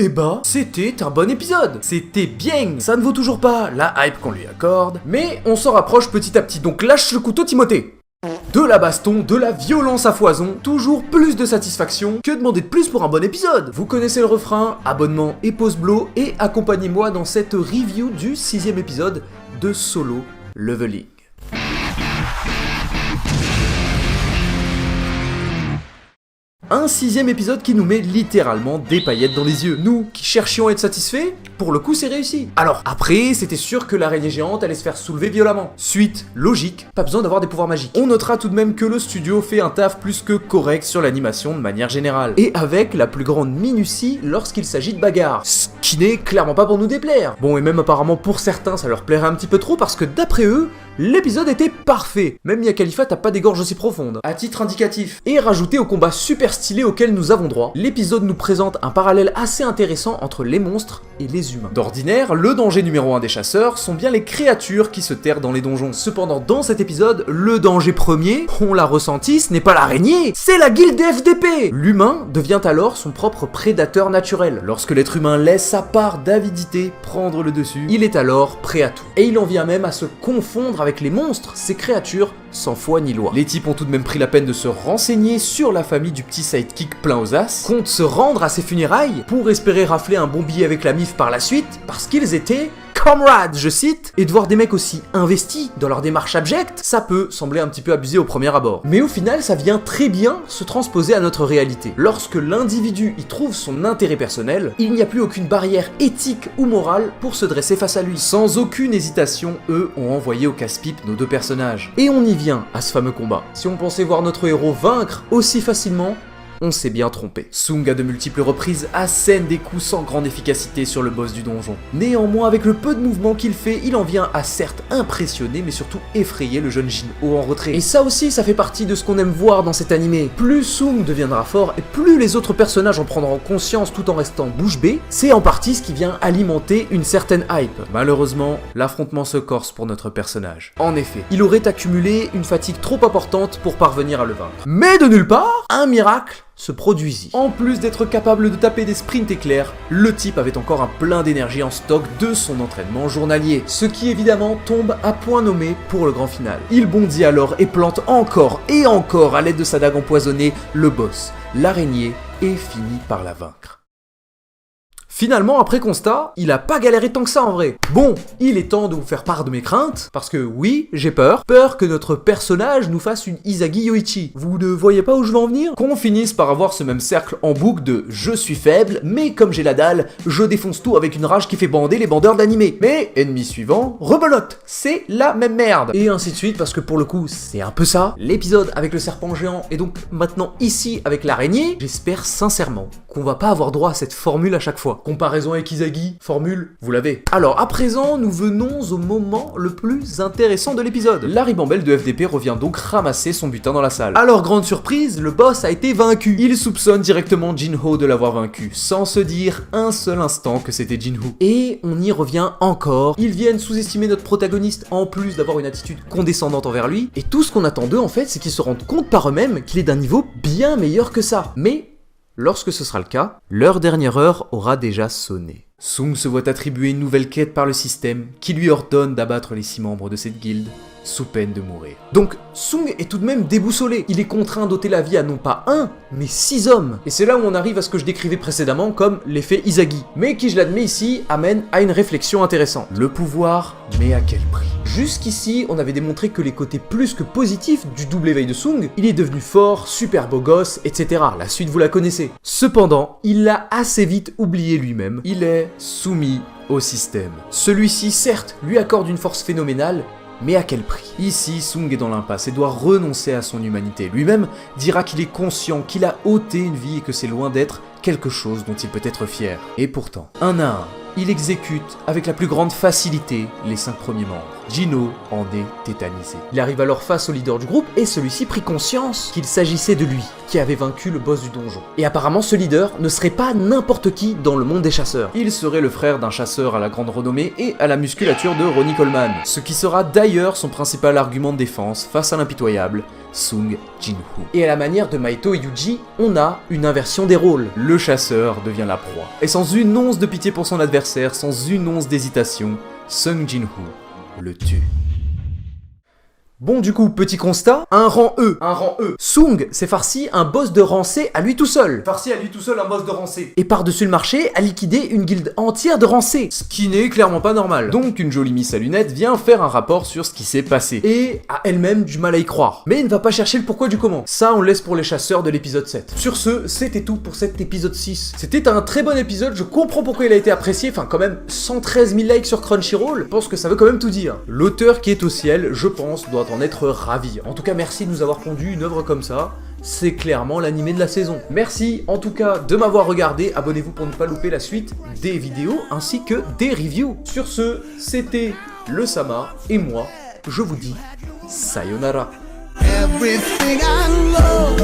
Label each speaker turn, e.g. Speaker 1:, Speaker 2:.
Speaker 1: Eh bah, c'était un bon épisode. C'était bien. Ça ne vaut toujours pas la hype qu'on lui accorde, mais on s'en rapproche petit à petit, donc lâche le couteau Timothée. De la baston, de la violence à foison, toujours plus de satisfaction. Que demander de plus pour un bon épisode? Vous connaissez le refrain, abonnement et pause blow, et accompagnez-moi dans cette review du 6e épisode de Solo Leveling. Un 6e épisode qui nous met littéralement des paillettes dans les yeux. Nous, qui cherchions à être satisfaits, pour le coup c'est réussi. Alors après, c'était sûr que l'araignée géante allait se faire soulever violemment. Suite logique, pas besoin d'avoir des pouvoirs magiques. On notera tout de même que le studio fait un taf plus que correct sur l'animation de manière générale. Et avec la plus grande minutie lorsqu'il s'agit de bagarres. Ce qui n'est clairement pas pour nous déplaire. Bon, et même apparemment pour certains ça leur plairait un petit peu trop parce que d'après eux, l'épisode était parfait. Même Mia Khalifa tape pas des gorges aussi profondes. À titre indicatif. Et rajouté au combat super stylé auquel nous avons droit, l'épisode nous présente un parallèle assez intéressant entre les monstres et les humains. D'ordinaire, le danger numéro 1 des chasseurs sont bien les créatures qui se terrent dans les donjons. Cependant, dans cet épisode, le danger premier, on l'a ressenti, ce n'est pas l'araignée, c'est la guilde des FDP. L'humain devient alors son propre prédateur naturel. Lorsque l'être humain laisse sa part d'avidité prendre le dessus, il est alors prêt à tout. Et il en vient même à se confondre avec les monstres, ces créatures sans foi ni loi. Les types ont tout de même pris la peine de se renseigner sur la famille du petit sidekick plein aux as, comptent se rendre à ses funérailles pour espérer rafler un bon billet avec la MIF par la suite, parce qu'ils étaient comrades, je cite, et de voir des mecs aussi investis dans leur démarche abjecte, ça peut sembler un petit peu abusé au premier abord. Mais au final, ça vient très bien se transposer à notre réalité. Lorsque l'individu y trouve son intérêt personnel, il n'y a plus aucune barrière éthique ou morale pour se dresser face à lui. Sans aucune hésitation, eux ont envoyé au casse-pipe nos deux personnages. Et on y vient à ce fameux combat. Si on pensait voir notre héros vaincre aussi facilement, on s'est bien trompé. Tsung à de multiples reprises assène des coups sans grande efficacité sur le boss du donjon. Néanmoins, avec le peu de mouvement qu'il fait, il en vient à certes impressionner, mais surtout effrayer le jeune Jinho en retrait. Et ça aussi, ça fait partie de ce qu'on aime voir dans cet animé. Plus Tsung deviendra fort, et plus les autres personnages en prendront conscience tout en restant bouche bée, c'est en partie ce qui vient alimenter une certaine hype. Malheureusement, l'affrontement se corse pour notre personnage. En effet, il aurait accumulé une fatigue trop importante pour parvenir à le vaincre. Mais de nulle part, un miracle se produisit. En plus d'être capable de taper des sprints éclairs, le type avait encore un plein d'énergie en stock de son entraînement journalier, ce qui évidemment tombe à point nommé pour le grand final. Il bondit alors et plante encore et encore à l'aide de sa dague empoisonnée le boss, l'araignée, et finit par la vaincre. Finalement, après constat, il a pas galéré tant que ça en vrai. Bon, il est temps de vous faire part de mes craintes, parce que oui, j'ai peur que notre personnage nous fasse une Izagi Yoichi. Vous ne voyez pas où je veux en venir? Qu'on finisse par avoir ce même cercle en boucle de « je suis faible, mais comme j'ai la dalle, je défonce tout avec une rage qui fait bander les bandeurs d'animé. Mais, ennemi suivant, rebelote, c'est la même merde. » Et ainsi de suite, parce que pour le coup, c'est un peu ça. L'épisode avec le serpent géant, et donc maintenant ici avec l'araignée, j'espère sincèrement qu'on va pas avoir droit à cette formule à chaque fois. Comparaison avec Izagi, formule, vous l'avez. Alors à présent, nous venons au moment le plus intéressant de l'épisode. La ribambelle de FDP revient donc ramasser son butin dans la salle. Alors grande surprise, le boss a été vaincu. Il soupçonne directement Jinho de l'avoir vaincu, sans se dire un seul instant que c'était Jinho. Et on y revient encore. Ils viennent sous-estimer notre protagoniste en plus d'avoir une attitude condescendante envers lui. Et tout ce qu'on attend d'eux en fait, c'est qu'ils se rendent compte par eux-mêmes qu'il est d'un niveau bien meilleur que ça. Mais lorsque ce sera le cas, leur dernière heure aura déjà sonné. Tsung se voit attribuer une nouvelle quête par le système qui lui ordonne d'abattre les 6 membres de cette guilde sous peine de mourir. Donc Tsung est tout de même déboussolé. Il est contraint d'ôter la vie à non pas 1, mais 6 hommes. Et c'est là où on arrive à ce que je décrivais précédemment comme l'effet Izagi, mais qui, je l'admets ici, amène à une réflexion intéressante. Le pouvoir, mais à quel prix? Jusqu'ici, on avait démontré que les côtés plus que positifs du double éveil de Tsung, il est devenu fort, super beau gosse, etc. La suite vous la connaissez. Cependant, il l'a assez vite oublié lui-même. Il est soumis au système. Celui-ci, certes, lui accorde une force phénoménale, mais à quel prix? Ici, Tsung est dans l'impasse et doit renoncer à son humanité. Lui-même dira qu'il est conscient qu'il a ôté une vie et que c'est loin d'être quelque chose dont il peut être fier. Et pourtant, un à un, il exécute avec la plus grande facilité les 5 premiers membres. Jinho en est tétanisé. Il arrive alors face au leader du groupe et celui-ci prit conscience qu'il s'agissait de lui qui avait vaincu le boss du donjon. Et apparemment ce leader ne serait pas n'importe qui dans le monde des chasseurs. Il serait le frère d'un chasseur à la grande renommée et à la musculature de Ronnie Coleman. Ce qui sera d'ailleurs son principal argument de défense face à l'impitoyable Sung Jin-woo. Et à la manière de Maito et Yuji, on a une inversion des rôles. Le chasseur devient la proie. Et sans une once de pitié pour son adversaire, sans une once d'hésitation, Sung Jin-woo le tue. Bon du coup, petit constat, un rang E. Sung s'est farci un boss de rang C à lui tout seul.
Speaker 2: Un boss de rang C.
Speaker 1: Et par-dessus le marché, a liquidé une guilde entière de rang C. Ce qui n'est clairement pas normal. Donc une jolie miss à lunettes vient faire un rapport sur ce qui s'est passé. Et a elle-même du mal à y croire. Mais ne va pas chercher le pourquoi du comment. Ça, on laisse pour les chasseurs de l'épisode 7. Sur ce, c'était tout pour cet épisode 6. C'était un très bon épisode, je comprends pourquoi il a été apprécié. Enfin quand même, 113 000 likes sur Crunchyroll. Je pense que ça veut quand même tout dire. L'auteur qui est au ciel, je pense, doit en être ravi. En tout cas, merci de nous avoir pondu une œuvre comme ça. C'est clairement l'animé de la saison. Merci en tout cas de m'avoir regardé. Abonnez-vous pour ne pas louper la suite des vidéos ainsi que des reviews. Sur ce, c'était le Sama et moi, je vous dis sayonara. Everything I love,